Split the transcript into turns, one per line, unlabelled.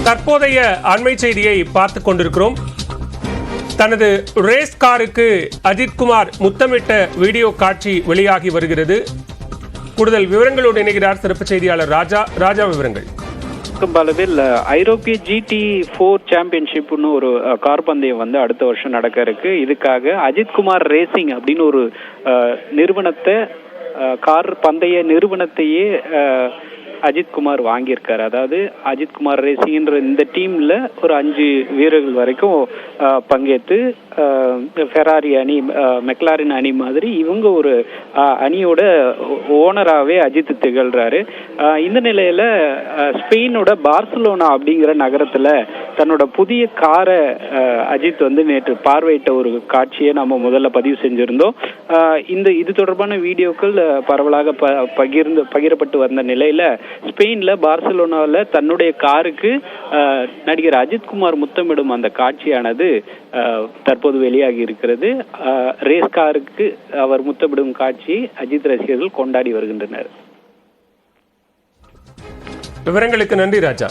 தற்போதைய அண்மை செய்தியை பார்த்துக் கொண்டிருக்கிறோம். தனது ரேஸ் காருக்கு அஜித்குமார் முத்தமிட்ட வீடியோ காட்சி வெளியாகி வருகிறது. கூடுதல் விவரங்களோடு இணைகிறார் சிறப்பு செய்தியாளர் ராஜா. விவரங்கள்.
அளவில் ஐரோப்பிய GT4 சாம்பியன்ஷிப்னு ஒரு கார் பந்தயம் அடுத்த வருஷம் நடக்க இருக்கு. இதுக்காக அஜித்குமார் ரேசிங் அப்படின்னு ஒரு நிறுவனத்தை, கார் பந்தய நிறுவனத்தையே அஜித்குமார் வாங்கியிருக்காரு. அதாவது அஜித்குமார் ரேசிங்ன்ற இந்த டீம்ல ஒரு 5 வீரர்கள் வரைக்கும் பங்கேற்று ஃபெராரி அணி, மெக்லாரின் அணி மாதிரி இவங்க ஒரு அணியோட ஓனராகவே அஜித் திகழ்றாரு. இந்த நிலையில ஸ்பெயினோட பார்சலோனா அப்படிங்கிற நகரத்துல தன்னோட புதிய காரை அஜித் நேற்று பார்வையிட்ட ஒரு காட்சியை நம்ம முதல்ல பதிவு செஞ்சிருந்தோம். இது தொடர்பான வீடியோக்கள் பரவலாக பகிரப்பட்டு வந்த நிலையில ஸ்பெயின்ல பார்சலோனால தன்னுடைய காருக்கு நடிகர் அஜித்குமார் முத்தமிடும் அந்த காட்சியானது தற்போது வெளியாகி இருக்கிறது. ரேஸ் காருக்கு அவர் முத்தமிடும் காட்சி அஜித் ரசிகர்கள் கொண்டாடி வருகின்றனர்.
விவரங்களுக்கு நன்றி ராஜா.